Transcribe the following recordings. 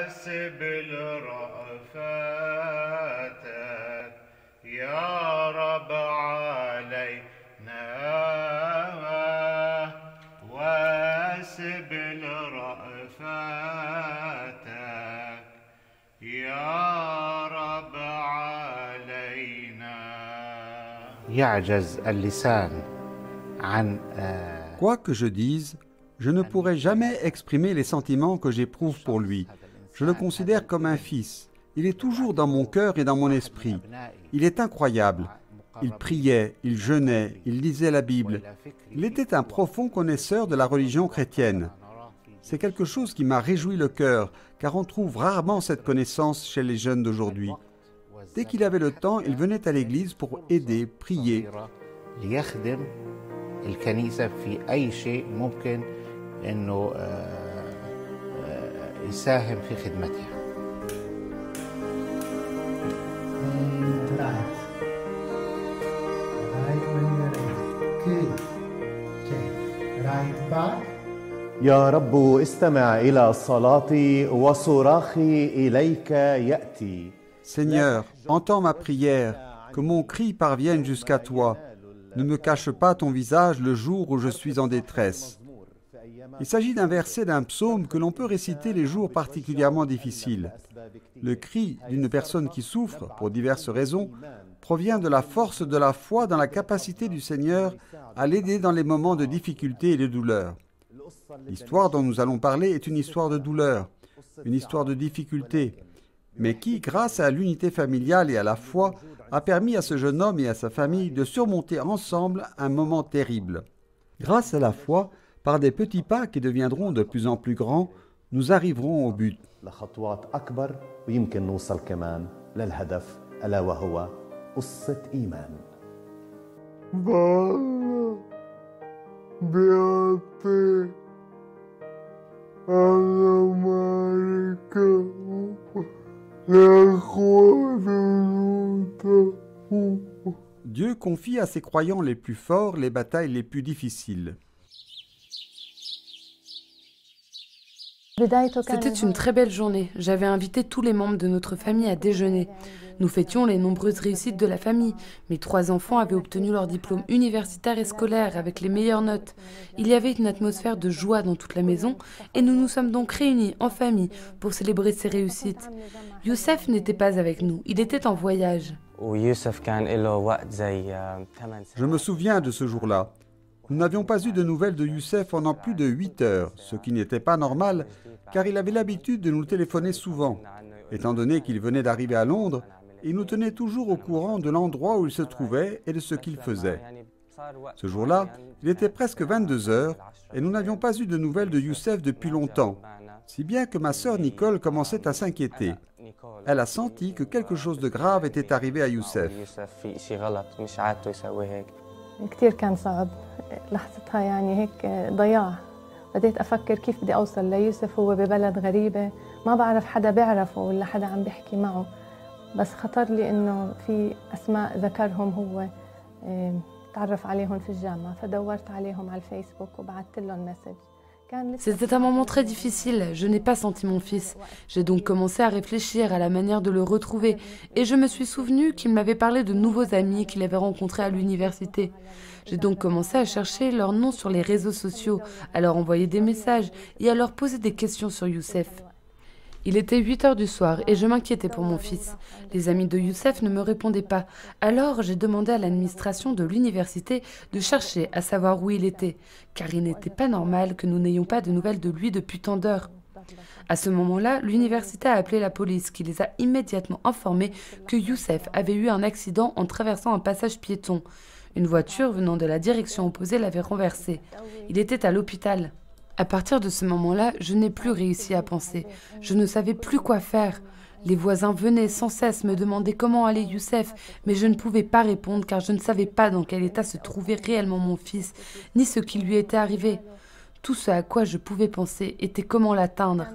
واسبل رأفتك يا رب علينا واسبل رأفتك يا رب علينا. يعجز اللسان عن Quoi que je dise, je ne pourrai jamais exprimer les sentiments que j'éprouve pour lui. Je le considère comme un fils. Il est toujours dans mon cœur et dans mon esprit. Il est incroyable. Il priait, il jeûnait, il lisait la Bible. Il était un profond connaisseur de la religion chrétienne. C'est quelque chose qui m'a réjoui le cœur, car on trouve rarement cette connaissance chez les jeunes d'aujourd'hui. Dès qu'il avait le temps, il venait à l'église pour aider, prier. الكنيسة في أي شيء ممكن أنه يساهم في خدمتها. يا رب استمع إلى صلاتي وصراخي إليك يأتي. Seigneur, entends ma prière, que mon cri parvienne jusqu'à toi. Ne me cache pas ton visage le jour où je suis en détresse. Il s'agit d'un verset d'un psaume que l'on peut réciter les jours particulièrement difficiles. Le cri d'une personne qui souffre, pour diverses raisons, provient de la force de la foi dans la capacité du Seigneur à l'aider dans les moments de difficulté et de douleur. L'histoire dont nous allons parler est une histoire de douleur, une histoire de difficulté, mais qui, grâce à l'unité familiale et à la foi, a permis à ce jeune homme et à sa famille de surmonter ensemble un moment terrible. Grâce à la foi, par des petits pas qui deviendront de plus en plus grands, nous arriverons au but. Dieu confie à ses croyants les plus forts les batailles les plus difficiles. C'était une très belle journée. J'avais invité tous les membres de notre famille à déjeuner. Nous fêtions les nombreuses réussites de la famille. Mes 3 enfants avaient obtenu leur diplôme universitaire et scolaire avec les meilleures notes. Il y avait une atmosphère de joie dans toute la maison et nous nous sommes donc réunis en famille pour célébrer ces réussites. Youssef n'était pas avec nous, il était en voyage. Je me souviens de ce jour-là. Nous n'avions pas eu de nouvelles de Youssef pendant plus de 8 heures, ce qui n'était pas normal, car il avait l'habitude de nous téléphoner souvent. Étant donné qu'il venait d'arriver à Londres, il nous tenait toujours au courant de l'endroit où il se trouvait et de ce qu'il faisait. Ce jour-là, il était presque 22 heures et nous n'avions pas eu de nouvelles de Youssef depuis longtemps, si bien que ma sœur Nicole commençait à s'inquiéter. Elle a senti que quelque chose de grave était arrivé à Youssef. كتير كان صعب لحظتها يعني هيك ضياع بديت أفكر كيف بدي أوصل ليوسف هو ببلد غريبة ما بعرف حدا بيعرفه ولا حدا عم بيحكي معه بس خطر لي إنه في أسماء ذكرهم هو تعرف عليهم في الجامعة فدورت عليهم على الفيسبوك وبعثت لهم مسج. C'était un moment très difficile, je n'ai pas senti mon fils. J'ai donc commencé à réfléchir à la manière de le retrouver et je me suis souvenu qu'il m'avait parlé de nouveaux amis qu'il avait rencontrés à l'université. J'ai donc commencé à chercher leurs noms sur les réseaux sociaux, à leur envoyer des messages et à leur poser des questions sur Youssef. Il était 8 heures du soir et je m'inquiétais pour mon fils. Les amis de Youssef ne me répondaient pas. Alors j'ai demandé à l'administration de l'université de chercher à savoir où il était, car il n'était pas normal que nous n'ayons pas de nouvelles de lui depuis tant d'heures. À ce moment-là, l'université a appelé la police qui les a immédiatement informés que Youssef avait eu un accident en traversant un passage piéton. Une voiture venant de la direction opposée l'avait renversé. Il était à l'hôpital. À partir de ce moment-là, je n'ai plus réussi à penser. Je ne savais plus quoi faire. Les voisins venaient sans cesse me demander comment allait Youssef, mais je ne pouvais pas répondre car je ne savais pas dans quel état se trouvait réellement mon fils, ni ce qui lui était arrivé. Tout ce à quoi je pouvais penser était comment l'atteindre.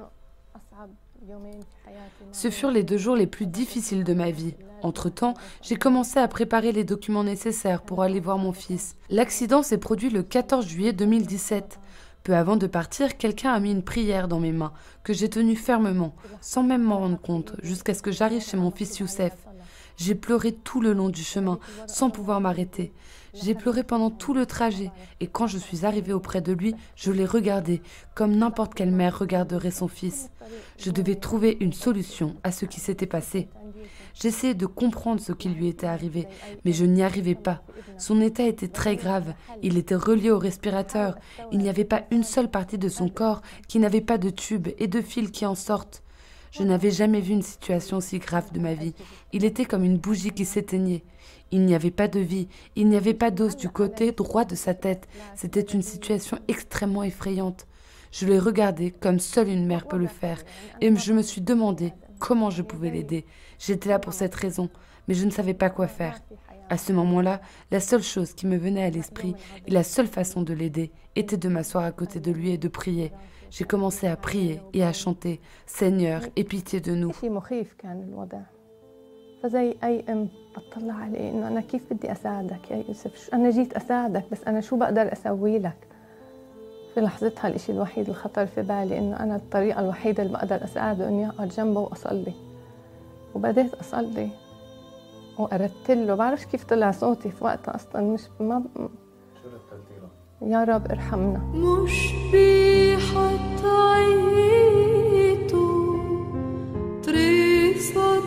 Ce furent les 2 jours les plus difficiles de ma vie. Entre-temps, j'ai commencé à préparer les documents nécessaires pour aller voir mon fils. L'accident s'est produit le 14 juillet 2017. Peu avant de partir, quelqu'un a mis une prière dans mes mains, que j'ai tenue fermement, sans même m'en rendre compte, jusqu'à ce que j'arrive chez mon fils Youssef. J'ai pleuré tout le long du chemin, sans pouvoir m'arrêter. J'ai pleuré pendant tout le trajet, et quand je suis arrivée auprès de lui, je l'ai regardé, comme n'importe quelle mère regarderait son fils. Je devais trouver une solution à ce qui s'était passé. J'essayais de comprendre ce qui lui était arrivé, mais je n'y arrivais pas. Son état était très grave, il était relié au respirateur, il n'y avait pas une seule partie de son corps qui n'avait pas de tube et de fils qui en sortent. Je n'avais jamais vu une situation si grave de ma vie. Il était comme une bougie qui s'éteignait. Il n'y avait pas de vie, il n'y avait pas d'os du côté droit de sa tête. C'était une situation extrêmement effrayante. Je l'ai regardé comme seule une mère peut le faire et je me suis demandé comment je pouvais l'aider. J'étais là pour cette raison, mais je ne savais pas quoi faire. À ce moment-là, la seule chose qui me venait à l'esprit et la seule façon de l'aider était de m'asseoir à côté de lui et de prier. J'ai commencé à prier et à chanter « Seigneur, aie pitié de nous ». فزي أي أم بطلع عليه إنه أنا كيف بدي أساعدك يا يوسف، أنا جيت أساعدك بس أنا شو بقدر أسوي لك؟ في لحظتها الإشي الوحيد اللي خطر في بالي إنه أنا الطريقة الوحيدة اللي بقدر أساعده إني أقعد جنبه وأصلي. وبدأت أصلي وقربت له، بعرفش كيف طلع صوتي في وقتها أصلاً مش ما شو رتلتي له؟ يا رب ارحمنا. مش بيحط عيته تريصت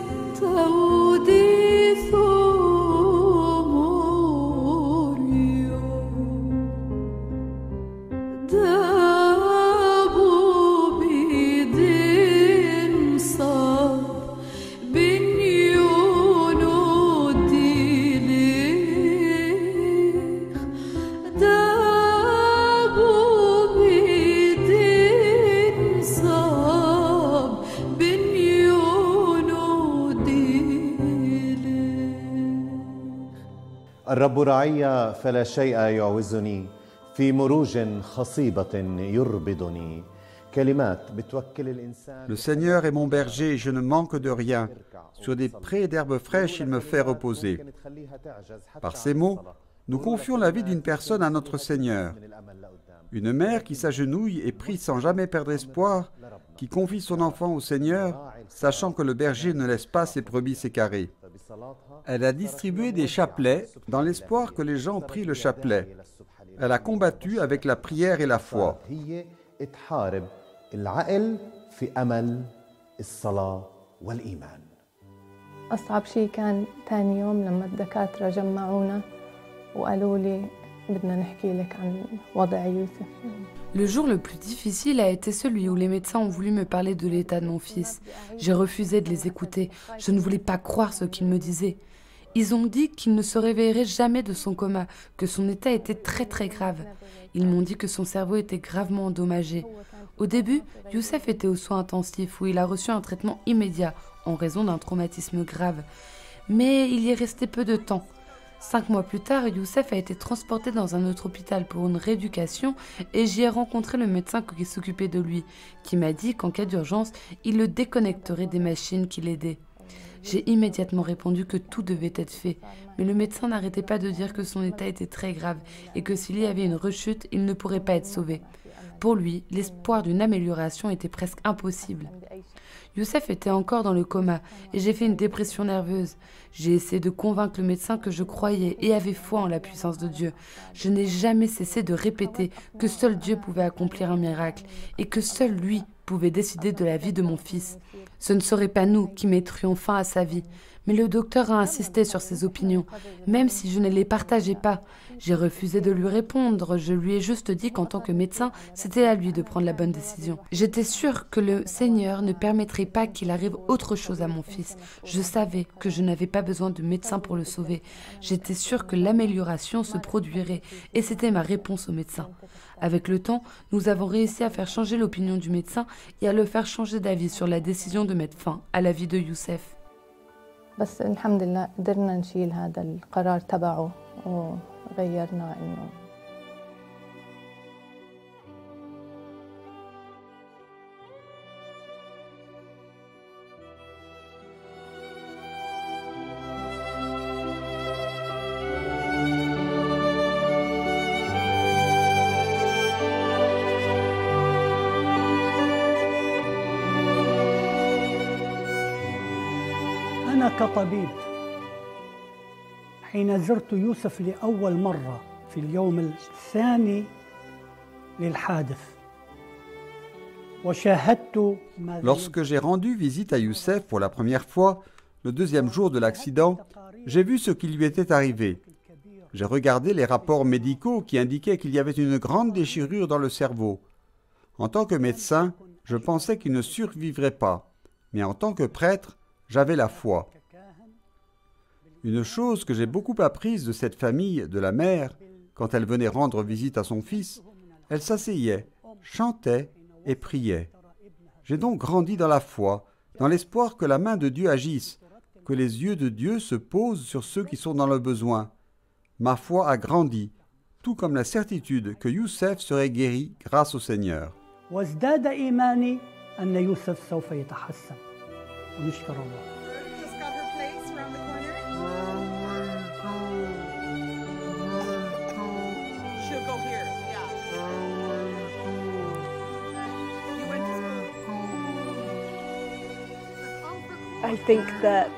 الرب رعي فلا شيء يعوزني في مروج خصيبة يربضني كلمات بتوكل الإنسان. Le Seigneur est mon berger et je ne manque de rien. Sur des prés d'herbes fraîches, il me fait reposer. Par ces mots, nous confions la vie d'une personne à notre Seigneur. Une mère qui s'agenouille et prie sans jamais perdre espoir, qui confie son enfant au Seigneur, sachant que le berger ne laisse pas ses brebis s'écarrer. Elle a distribué des chapelets dans l'espoir que les gens prient le chapelet. Elle a combattu avec la prière et la foi. أصعب شيء كان ثاني يوم لما الدكاترة جمعونا وقالوا لي بدنا نحكي لك عن وضع يوسف. Le jour le plus difficile a été celui où les médecins ont voulu me parler de l'état de mon fils. J'ai refusé de les écouter. Je ne voulais pas croire ce qu'ils me disaient. Ils ont dit qu'il ne se réveillerait jamais de son coma, que son état était très très grave. Ils m'ont dit que son cerveau était gravement endommagé. Au début, Youssef était aux soins intensifs où il a reçu un traitement immédiat en raison d'un traumatisme grave. Mais il y est resté peu de temps. 5 mois plus tard, Youssef a été transporté dans un autre hôpital pour une rééducation et j'y ai rencontré le médecin qui s'occupait de lui, qui m'a dit qu'en cas d'urgence, il le déconnecterait des machines qui l'aidaient. J'ai immédiatement répondu que tout devait être fait, mais le médecin n'arrêtait pas de dire que son état était très grave et que s'il y avait une rechute, il ne pourrait pas être sauvé. Pour lui, l'espoir d'une amélioration était presque impossible. Youssef était encore dans le coma et j'ai fait une dépression nerveuse. J'ai essayé de convaincre le médecin que je croyais et avais foi en la puissance de Dieu. Je n'ai jamais cessé de répéter que seul Dieu pouvait accomplir un miracle et que seul lui pouvait décider de la vie de mon fils. Ce ne serait pas nous qui mettrions fin à sa vie. Mais le docteur a insisté sur ses opinions, même si je ne les partageais pas. J'ai refusé de lui répondre, je lui ai juste dit qu'en tant que médecin, c'était à lui de prendre la bonne décision. J'étais sûre que le Seigneur ne permettrait pas qu'il arrive autre chose à mon fils. Je savais que je n'avais pas besoin de médecin pour le sauver. J'étais sûre que l'amélioration se produirait et c'était ma réponse au médecin. Avec le temps, nous avons réussi à faire changer l'opinion du médecin et à le faire changer d'avis sur la décision de mettre fin à la vie de Youssef. بس الحمد لله قدرنا نشيل هذا القرار تبعه وغيرنا إنه أنا كطبيب حين زرت يوسف لأول مرة في اليوم الثاني للحادث وشاهدت ما Lorsque j'ai rendu visite à Youssef pour la première fois, le deuxième jour de l'accident, j'ai vu ce qui lui était arrivé. J'ai regardé les rapports médicaux qui indiquaient qu'il y avait une grande déchirure dans le cerveau. En tant que médecin, je pensais qu'il ne survivrait pas, mais en tant que prêtre, j'avais la foi. Une chose que j'ai beaucoup apprise de cette famille, de la mère, quand elle venait rendre visite à son fils, elle s'asseyait, chantait et priait. J'ai donc grandi dans la foi, dans l'espoir que la main de Dieu agisse, que les yeux de Dieu se posent sur ceux qui sont dans le besoin. Ma foi a grandi, tout comme la certitude que Youssef serait guéri grâce au Seigneur. وازداد إيماني أن يوسف سوف يتحسن ونشكر الله. Just got her place around the corner. She'll go here. Yeah. You went to school. I think that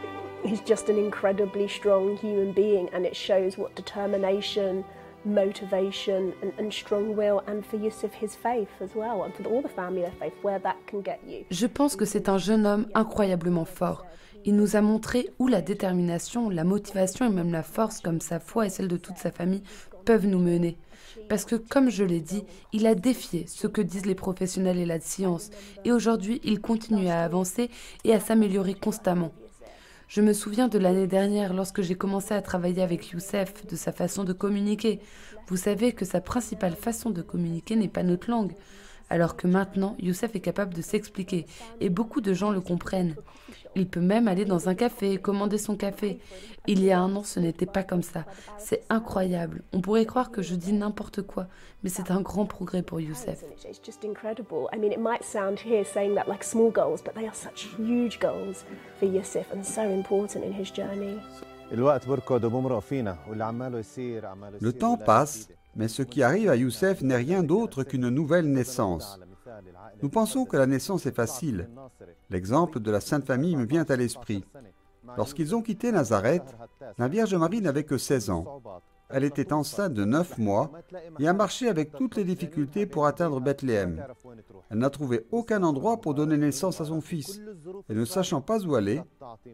he's just an incredibly strong human being, and it shows what determination, motivation and strong will, and for Youssef his faith as well, and for all the family their faith, where that can get you. Je pense que c'est un jeune homme incroyablement fort. Il nous a montré où la détermination, la motivation et même la force, comme sa foi et celle de toute sa famille, peuvent nous mener. Parce que, comme je l'ai dit, il a défié ce que disent les professionnels et la science, et aujourd'hui, il continue à avancer et à s'améliorer constamment. Je me souviens de l'année dernière, lorsque j'ai commencé à travailler avec Youssef, de sa façon de communiquer. Vous savez que sa principale façon de communiquer n'est pas notre langue. Alors que maintenant, Youssef est capable de s'expliquer, et beaucoup de gens le comprennent. Il peut même aller dans un café, commander son café. Il y a un an, ce n'était pas comme ça. C'est incroyable. On pourrait croire que je dis n'importe quoi, mais c'est un grand progrès pour Youssef. It's just incredible. I mean, it might sound here saying that like small goals, but they are such huge goals for Youssef and so important in his journey. الوقت بركض وبمرق فينا واللي عماله يصير عماله يصير. Le temps passe, mais ce qui arrive à Youssef n'est rien d'autre qu'une nouvelle naissance. Nous pensons que la naissance est facile. L'exemple de la Sainte Famille me vient à l'esprit. Lorsqu'ils ont quitté Nazareth, la Vierge Marie n'avait que 16 ans. Elle était enceinte de 9 mois et a marché avec toutes les difficultés pour atteindre Bethléem. Elle n'a trouvé aucun endroit pour donner naissance à son fils. Et ne sachant pas où aller,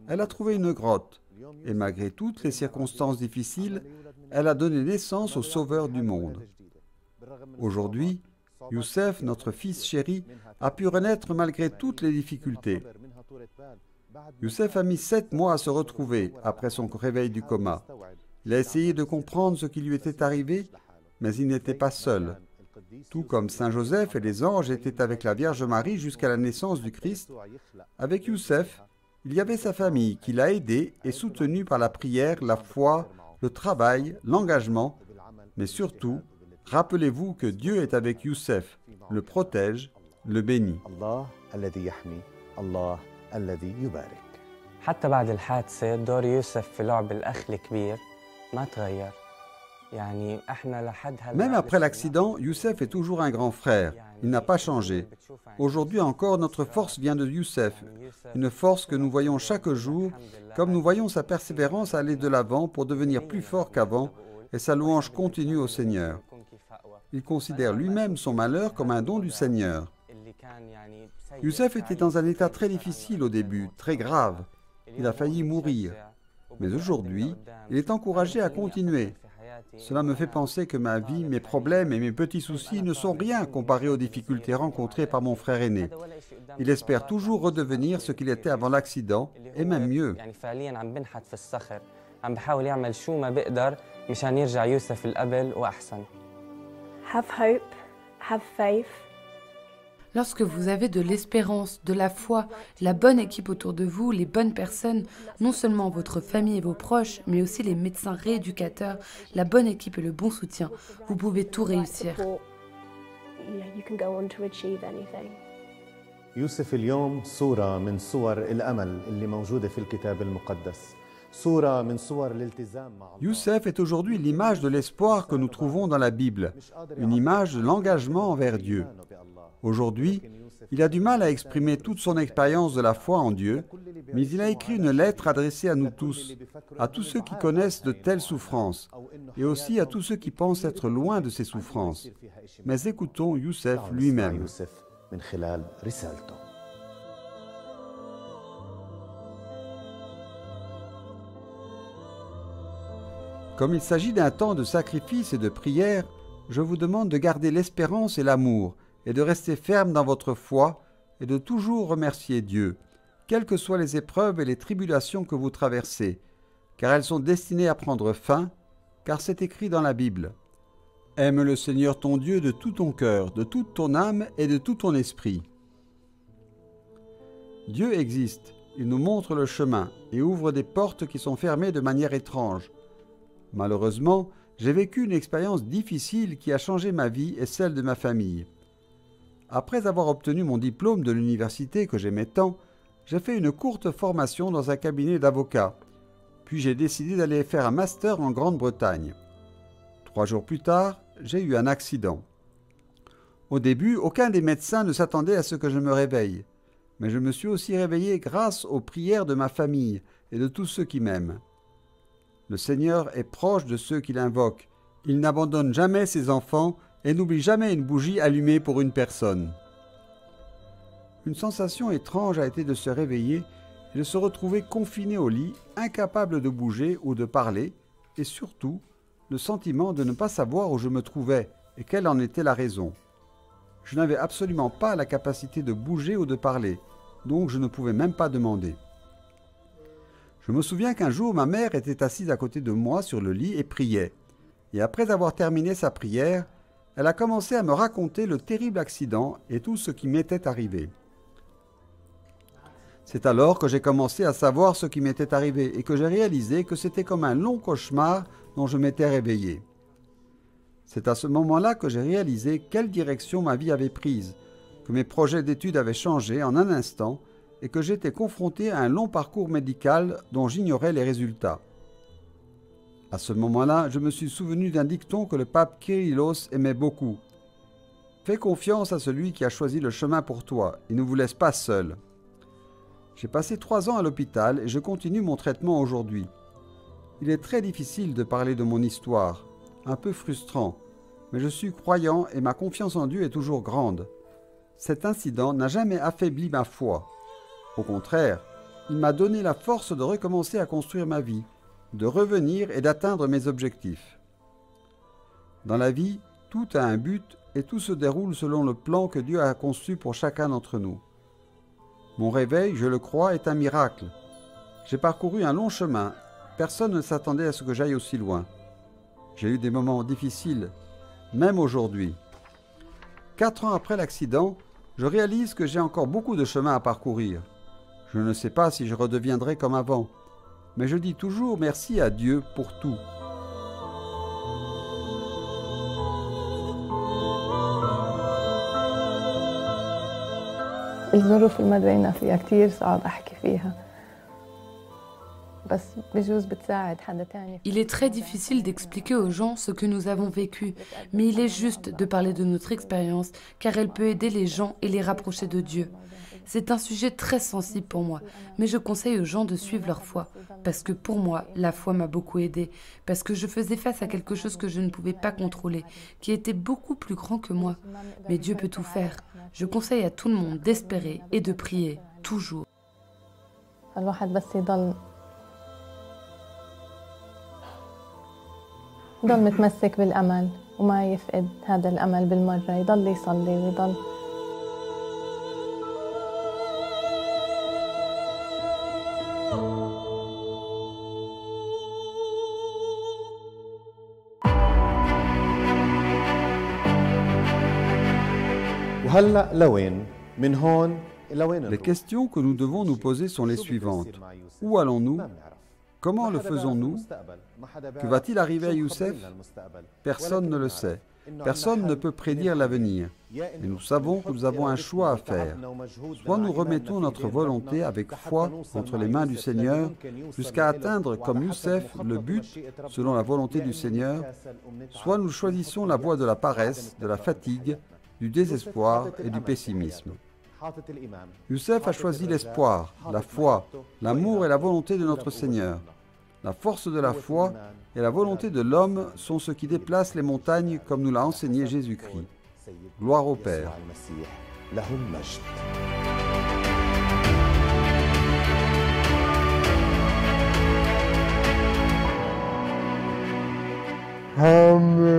elle a trouvé une grotte. Et malgré toutes les circonstances difficiles, elle a donné naissance au Sauveur du monde. Aujourd'hui, Youssef, notre fils chéri, a pu renaître malgré toutes les difficultés. Youssef a mis 7 mois à se retrouver après son réveil du coma. Il a essayé de comprendre ce qui lui était arrivé, mais il n'était pas seul. Tout comme Saint Joseph et les anges étaient avec la Vierge Marie jusqu'à la naissance du Christ, avec Youssef, il y avait sa famille qui l'a aidé et soutenu par la prière, la foi, le travail, l'engagement, mais surtout, rappelez-vous que Dieu est avec Youssef, le protège, le bénit. الله الذي يحمي الله الذي يبارك. حتى بعد الحادثة دور يوسف في لعب الأخ الكبير ما تغير. يعني احنا لحد هلا Même après l'accident, Youssef est toujours un grand frère. Il n'a pas changé. Aujourd'hui encore, notre force vient de Youssef, une force que nous voyons chaque jour, comme nous voyons sa persévérance aller de l'avant pour devenir plus fort qu'avant, et sa louange continue au Seigneur. Il considère lui-même son malheur comme un don du Seigneur. Youssef était dans un état très difficile au début, très grave. Il a failli mourir. Mais aujourd'hui, il est encouragé à continuer. Cela me fait penser que ma vie, mes problèmes et mes petits soucis ne sont rien comparés aux difficultés rencontrées par mon frère aîné. Il espère toujours redevenir ce qu'il était avant l'accident, et même mieux. يعني فعليا عم بنحت في الصخر عم بحاول يعمل شو ما بقدر مشان يرجع يوسف القبل وأحسن. Have hope, have faith. Lorsque vous avez de l'espérance, de la foi, la bonne équipe autour de vous, les bonnes personnes, non seulement votre famille et vos proches, mais aussi les médecins rééducateurs, la bonne équipe et le bon soutien, vous pouvez tout réussir. You can go on to achieve anything. يوسف اليوم صورة من صور الأمل اللي موجودة في الكتاب المقدس. صورة من صور الالتزام مع الله. Youssef est aujourd'hui l'image de l'espoir que nous trouvons dans la Bible, une image de l'engagement envers Dieu. Aujourd'hui, il a du mal à exprimer toute son expérience de la foi en Dieu, Mais il a écrit une lettre adressée à nous tous, à tous ceux qui connaissent de telles souffrances, et aussi à tous ceux qui pensent être loin de ces souffrances. Mais écoutons Youssef lui-même. Comme il s'agit d'un temps de sacrifice et de prière, je vous demande de garder l'espérance et l'amour, et de rester ferme dans votre foi, et de toujours remercier Dieu, quelles que soient les épreuves et les tribulations que vous traversez, car elles sont destinées à prendre fin, car c'est écrit dans la Bible. Aime le Seigneur ton Dieu de tout ton cœur, de toute ton âme et de tout ton esprit. Dieu existe, il nous montre le chemin et ouvre des portes qui sont fermées de manière étrange. Malheureusement, j'ai vécu une expérience difficile qui a changé ma vie et celle de ma famille. Après avoir obtenu mon diplôme de l'université que j'aimais tant, j'ai fait une courte formation dans un cabinet d'avocat. Puis j'ai décidé d'aller faire un master en Grande-Bretagne. 3 jours plus tard, j'ai eu un accident. Au début, aucun des médecins ne s'attendait à ce que je me réveille. Mais je me suis aussi réveillé grâce aux prières de ma famille et de tous ceux qui m'aiment. Le Seigneur est proche de ceux qui l'invoquent. Il n'abandonne jamais ses enfants et n'oublie jamais une bougie allumée pour une personne. Une sensation étrange a été de se réveiller et de se retrouver confiné au lit, incapable de bouger ou de parler, et surtout, le sentiment de ne pas savoir où je me trouvais et quelle en était la raison. Je n'avais absolument pas la capacité de bouger ou de parler, donc je ne pouvais même pas demander. Je me souviens qu'un jour, ma mère était assise à côté de moi sur le lit et priait. Et après avoir terminé sa prière, elle a commencé à me raconter le terrible accident et tout ce qui m'était arrivé. C'est alors que j'ai commencé à savoir ce qui m'était arrivé et que j'ai réalisé que c'était comme un long cauchemar dont je m'étais réveillé. C'est à ce moment-là que j'ai réalisé quelle direction ma vie avait prise, que mes projets d'études avaient changé en un instant et que j'étais confronté à un long parcours médical dont j'ignorais les résultats. À ce moment-là, je me suis souvenu d'un dicton que le pape Kyrillos aimait beaucoup. « Fais confiance à celui qui a choisi le chemin pour toi et ne vous laisse pas seul. » J'ai passé 3 ans à l'hôpital et je continue mon traitement aujourd'hui. Il est très difficile de parler de mon histoire, un peu frustrant, mais je suis croyant et ma confiance en Dieu est toujours grande. Cet incident n'a jamais affaibli ma foi. Au contraire, il m'a donné la force de recommencer à construire ma vie, de revenir et d'atteindre mes objectifs. Dans la vie, tout a un but et tout se déroule selon le plan que Dieu a conçu pour chacun d'entre nous. Mon réveil, je le crois, est un miracle. J'ai parcouru un long chemin. Personne ne s'attendait à ce que j'aille aussi loin. J'ai eu des moments difficiles, même aujourd'hui. 4 ans après l'accident, je réalise que j'ai encore beaucoup de chemin à parcourir. Je ne sais pas si je redeviendrai comme avant, mais je dis toujours merci à Dieu pour tout. الظروف اللي مرينا فيها كتير صعب أحكي فيها بس بجوز بتساعد حدا تاني. Il est très difficile d'expliquer aux gens ce que nous avons vécu, mais il est juste de parler de notre expérience car elle peut aider les gens et les rapprocher de Dieu. C'est un sujet très sensible pour moi, mais je conseille aux gens de suivre leur foi, parce que pour moi, la foi m'a beaucoup aidée, parce que je faisais face à quelque chose que je ne pouvais pas contrôler, qui était beaucoup plus grand que moi. Mais Dieu peut tout faire. Je conseille à tout le monde d'espérer et de prier, toujours. الواحد بس يضل متمسك بالأمل وما يفقد هذا الأمل بالمرة، يضل يصلي ويضل. Les questions que nous devons nous poser sont les suivantes. Où allons-nous? Comment le faisons-nous? Que va-t-il arriver à Youssef? Personne ne le sait. Personne ne peut prédire l'avenir. Mais nous savons que nous avons un choix à faire. Soit nous remettons notre volonté avec foi entre les mains du Seigneur jusqu'à atteindre comme Youssef le but selon la volonté du Seigneur, soit nous choisissons la voie de la paresse, de la fatigue, du désespoir et du pessimisme. Youssef a choisi l'espoir, la foi, l'amour et la volonté de notre Seigneur. La force de la foi et la volonté de l'homme sont ce qui déplacent les montagnes comme nous l'a enseigné Jésus-Christ. Gloire au Père. Amen.